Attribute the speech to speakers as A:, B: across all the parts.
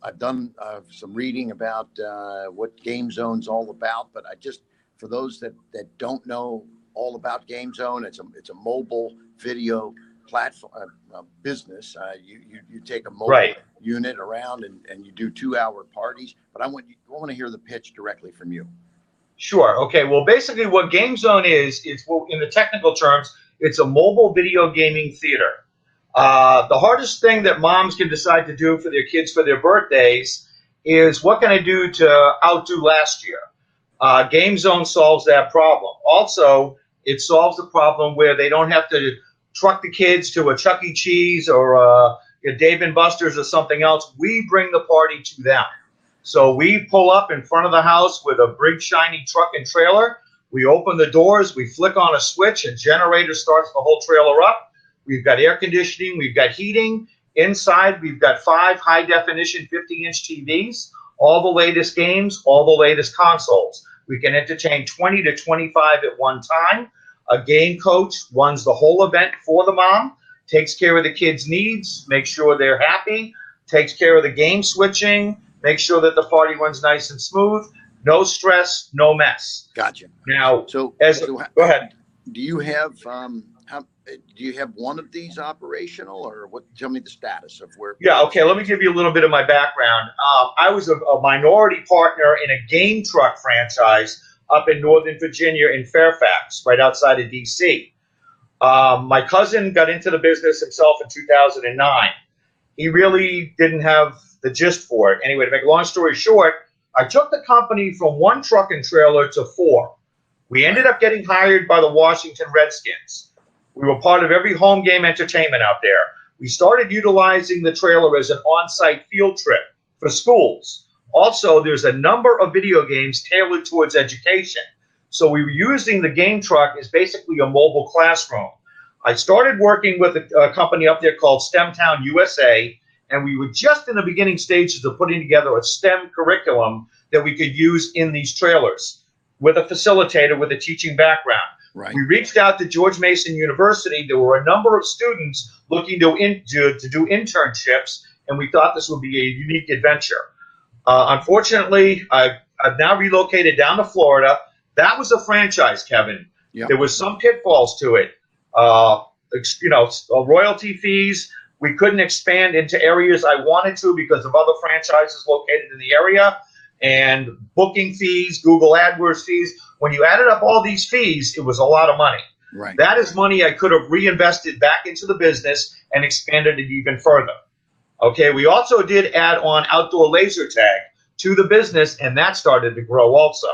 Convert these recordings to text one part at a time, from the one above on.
A: I've done some reading about what Game Zone's all about, but for those that don't know all about Game Zone, it's a mobile video platform business. You take a mobile unit around and you do 2-hour parties. But I want to hear the pitch directly from you.
B: Sure. Okay. Well, basically, what Game Zone is well, in the technical terms, it's a mobile video gaming theater. The hardest thing that moms can decide to do for their kids for their birthdays is, what can I do to outdo last year? Game Zone solves that problem. Also, it solves the problem where they don't have to truck the kids to a Chuck E. Cheese or a Dave & Buster's or something else. We bring the party to them. So we pull up in front of the house with a big shiny truck and trailer. We open the doors, we flick on a switch, a generator starts the whole trailer up. We've got air conditioning, we've got heating. Inside, we've got 5 high-definition 50-inch TVs, all the latest games, all the latest consoles. We can entertain 20 to 25 at one time. A game coach runs the whole event for the mom, takes care of the kids' needs, makes sure they're happy, takes care of the game switching, makes sure that the party runs nice and smooth. No stress, no mess.
A: Gotcha.
B: Now,
A: so
B: go ahead.
A: Do you have do you have one of these operational, or what? Tell me the status of where.
B: Yeah. Okay. Let me give you a little bit of my background. I was a minority partner in a game truck franchise up in Northern Virginia in Fairfax, right outside of D.C. My cousin got into the business himself in 2009. He really didn't have the gist for it. Anyway, to make a long story short, I took the company from 1 truck and trailer to 4. We ended up getting hired by the Washington Redskins. We were part of every home game entertainment out there. We started utilizing the trailer as an on-site field trip for schools. Also, there's a number of video games tailored towards education. So we were using the game truck as basically a mobile classroom. I started working with a company up there called STEMtown USA, and we were just in the beginning stages of putting together a STEM curriculum that we could use in these trailers with a facilitator with a teaching background.
A: Right.
B: We reached out to George Mason University. There were a number of students looking to do internships, and we thought this would be a unique adventure. Unfortunately, I've now relocated down to Florida. That was a franchise, Kevin.
A: Yep.
B: There was some pitfalls to it. Royalty fees. We couldn't expand into areas I wanted to because of other franchises located in the area, and booking fees, Google AdWords fees. When you added up all these fees, it was a lot of money.
A: Right.
B: That is money I could have reinvested back into the business and expanded it even further. Okay, we also did add on outdoor laser tag to the business, and that started to grow also.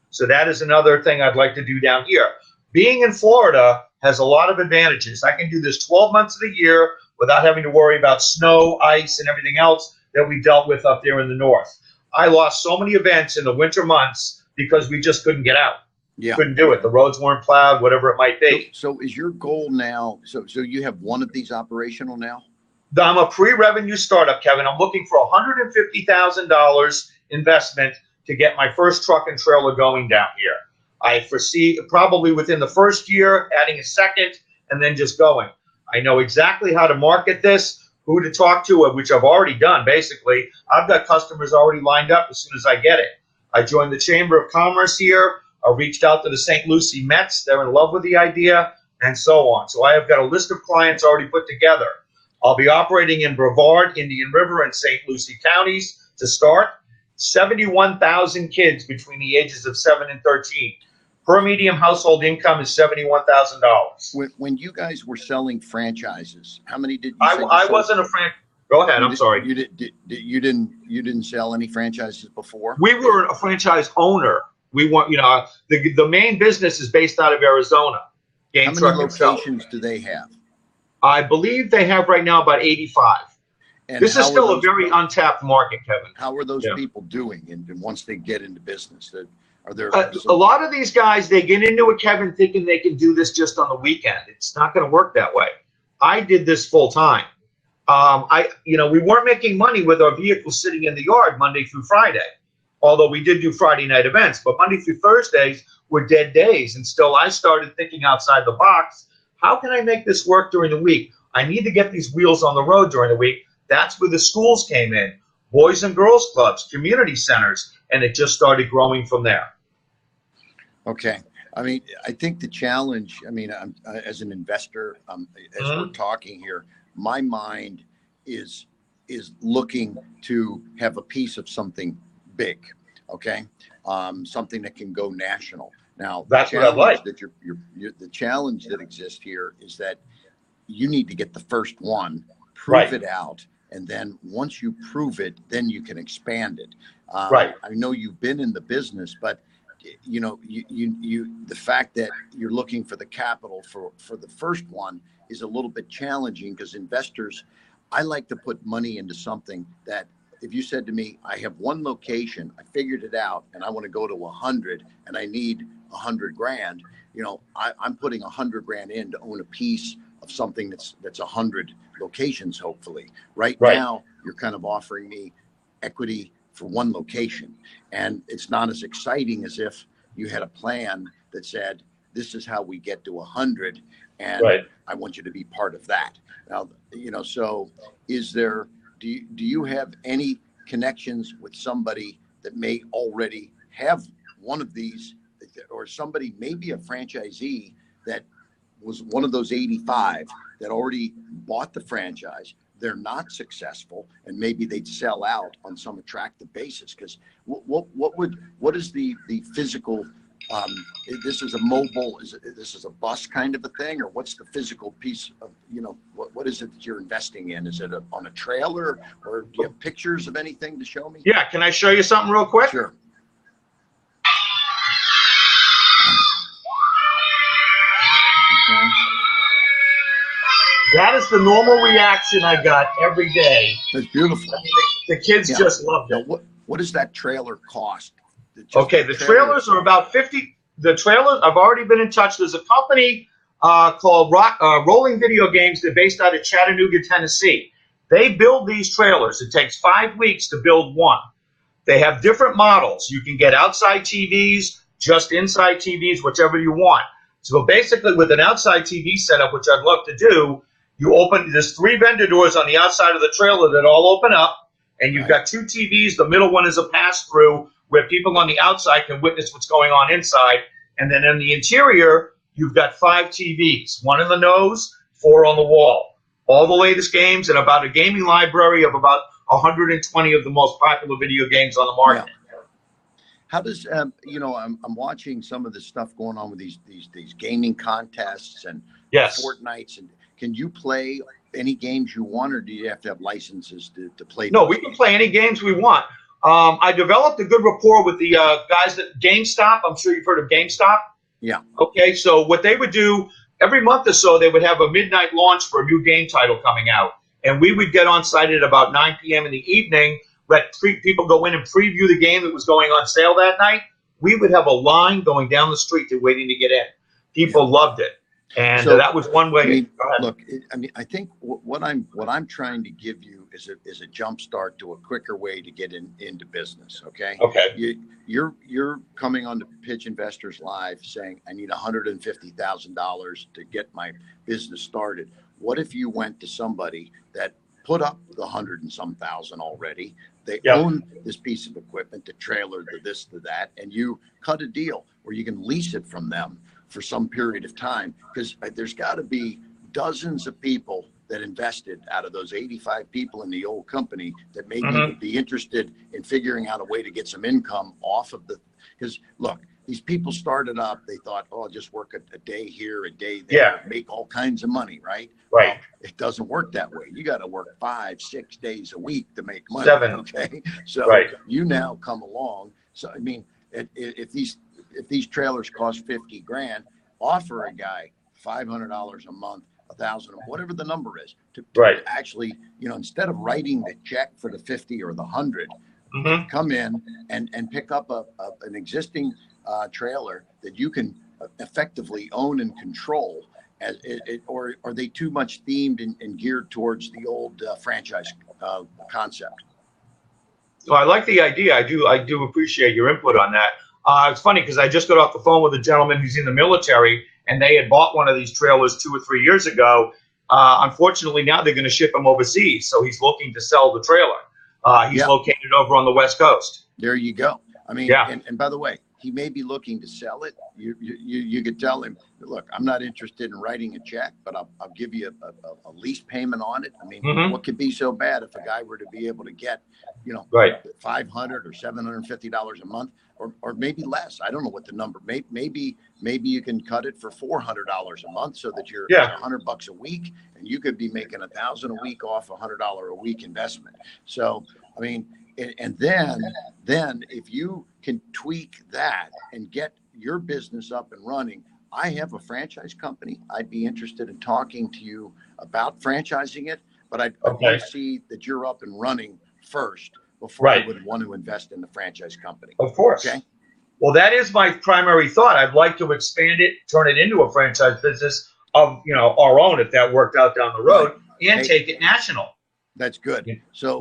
B: So that is another thing I'd like to do down here. Being in Florida has a lot of advantages. I can do this 12 months of the year without having to worry about snow, ice, and everything else that we dealt with up there in the north. I lost so many events in the winter months because we just couldn't get out.
A: Yeah.
B: Couldn't do it. The roads weren't plowed, whatever it might be.
A: So is your goal now, so you have one of these operational now?
B: I'm a pre-revenue startup, Kevin. I'm looking for $150,000 investment to get my first truck and trailer going down here. I foresee probably within the first year adding a second and then just going. I know exactly how to market this, who to talk to, which I've already done, basically. I've got customers already lined up as soon as I get it. I joined the Chamber of Commerce here. I reached out to the St. Lucie Mets. They're in love with the idea, and so on. So I have got a list of clients already put together. I'll be operating in Brevard, Indian River, and St. Lucie counties to start. 71,000 kids between the ages of 7 and 13. Per medium household income is $71,000.
A: When you guys were selling franchises, how many did you?
B: I wasn't a franchise. Go ahead. I'm sorry.
A: You didn't sell any franchises before?
B: We were a franchise owner. We want, the main business is based out of Arizona.
A: How many locations do they have?
B: I believe they have right now about 85. And this is still a very untapped market, Kevin.
A: How are those people doing? And once they get into business, are there
B: a lot of these guys? They get into it, Kevin, thinking they can do this just on the weekend. It's not going to work that way. I did this full time. We weren't making money with our vehicles sitting in the yard Monday through Friday, although we did do Friday night events. But Monday through Thursdays were dead days, and still I started thinking outside the box. How can I make this work during the week? I need to get these wheels on the road during the week. That's where the schools came in. Boys and Girls Clubs, community centers, and it just started growing from there.
A: Okay. I mean, I think the challenge, I mean, as an investor, as we're talking here, my mind is looking to have a piece of something big, okay? Something that can go national. Now,
B: that's what I like.
A: That the challenge that exists here is that you need to get the first one, prove it out, and then once you prove it, then you can expand it. I know you've been in the business, but you know, the fact that you're looking for the capital for the first one is a little bit challenging, because investors, I like to put money into something that, if you said to me, I have one location, I figured it out, and I want to go to 100, and I need 100 grand, you know, I'm putting 100 grand in to own a piece of something that's 100 locations, hopefully. Right now, you're kind of offering me equity for one location, and it's not as exciting as if you had a plan that said, this is how we get to 100, and I want you to be part of that. Now, you know, so is there, do you have any connections with somebody that may already have one of these, or somebody, maybe a franchisee that was one of those 85 that already bought the franchise? They're not successful, and maybe they'd sell out on some attractive basis. Because what is the physical? This is a mobile. This is a bus kind of a thing, or what's the physical piece of, you know, what is it that you're investing in? Is it on a trailer, or do you have pictures of anything to show me?
B: Yeah, can I show you something real quick?
A: Sure. Okay.
B: That is the normal reaction I got every day.
A: That's beautiful.
B: I mean, the kids just loved it.
A: Now, what does that trailer cost?
B: Okay, the trailers are about 50. The trailers, I've already been in touch. There's a company called Rolling Video Games. They're based out of Chattanooga, Tennessee. They build these trailers. It takes 5 weeks to build one. They have different models. You can get outside TVs, just inside TVs, whichever you want. So basically, with an outside TV setup, which I'd love to do, there's 3 vendor doors on the outside of the trailer that all open up, and you've got 2 TVs. The middle one is a pass-through where people on the outside can witness what's going on inside. And then in the interior, you've got 5 TVs, 1 in the nose, 4 on the wall. All the latest games, and about a gaming library of about 120 of the most popular video games on the market.
A: Yeah. How does, you know, I'm watching some of this stuff going on with these gaming contests and Fortnites, and can you play any games you want, or do you have to have licenses to play?
B: No, we can play any games we want. I developed a good rapport with the guys at GameStop. I'm sure you've heard of GameStop.
A: Yeah.
B: Okay, so what they would do, every month or so, they would have a midnight launch for a new game title coming out. And we would get on site at about 9 p.m. in the evening, let people go in and preview the game that was going on sale that night. We would have a line going down the street to waiting to get in. People loved it. And so, that was one way.
A: I mean, look, I mean, I think what I'm trying to give you is a jump start to a quicker way to get into business. Okay.
B: Okay.
A: You're coming on to Pitch Investors Live saying, I need $150,000 to get my business started. What if you went to somebody that put up the 100 and some thousand already? They own this piece of equipment, the trailer, the this, the that, and you cut a deal where you can lease it from them for some period of time, because there's got to be dozens of people that invested out of those 85 people in the old company that maybe would be interested in figuring out a way to get some income off of because look, these people started up, they thought, oh, I'll just work a day here, a day there, make all kinds of money, right?
B: Right.
A: Well, it doesn't work that way. You got to work 5-6 days a week to make money.
B: 7.
A: Okay. So you now come along. So, I mean, if these trailers cost 50 grand, offer a guy $500 a month, 1,000, whatever the number is, to actually, you know, instead of writing the check for the 50 or the 100, come in and pick up an existing trailer that you can effectively own and control. Or are they too much themed and geared towards the old franchise concept?
B: Well, I like the idea. I do appreciate your input on that. It's funny because I just got off the phone with a gentleman who's in the military, and they had bought one of these trailers 2 or 3 years ago. Unfortunately, now they're going to ship him overseas, so he's looking to sell the trailer. He's
A: Yeah.
B: located over on the West Coast.
A: There you go. I mean,
B: Yeah.
A: and by the way, he may be looking to sell it. You could tell him, look, I'm not interested in writing a check, but I'll give you a lease payment on it. I mean, what could be so bad if a guy were to be able to get,
B: Right.
A: $500 or $750 a month, or maybe less. I don't know what the number. Maybe you can cut it for $400 a month, so that you're $100 a week, and you could be making $1,000 a week off $100 a week investment. So, I mean. And then if you can tweak that and get your business up and running, I have a franchise company. I'd be interested in talking to you about franchising it, but I'd want to see that you're up and running first before I would want to invest in the franchise company.
B: Of course. Okay. Well, that is my primary thought. I'd like to expand it, turn it into a franchise business of our own, if that worked out down the road, and take it national.
A: That's good. So,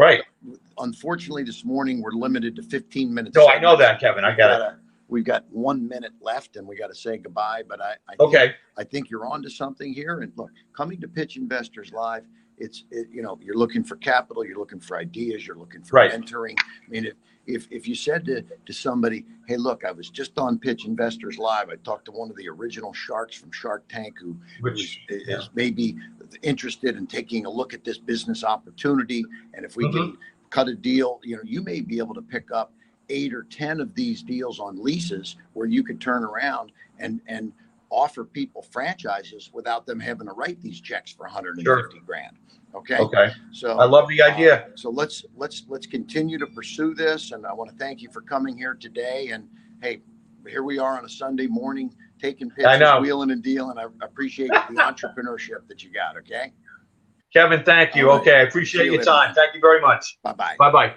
A: unfortunately, this morning we're limited to 15 minutes.
B: No, I know that, Kevin. I got it.
A: We've got 1 minute left, and we got to say goodbye. But I think you're onto something here. And look, coming to Pitch Investors Live, you're looking for capital, you're looking for ideas, you're looking for mentoring. I mean, if you said to somebody, hey, look, I was just on Pitch Investors Live. I talked to one of the original sharks from Shark Tank who is maybe interested in taking a look at this business opportunity. And if we can cut a deal, you may be able to pick up 8 or 10 of these deals on leases where you could turn around and offer people franchises without them having to write these checks for 150 grand. Okay. So
B: I love the idea.
A: So let's continue to pursue this. And I want to thank you for coming here today. And hey, here we are on a Sunday morning taking pitches, wheeling and dealing. I appreciate the entrepreneurship that you got. Okay.
B: Kevin, thank you. Okay. I appreciate your time. Thank you very much.
A: Bye-bye.
B: Bye-bye.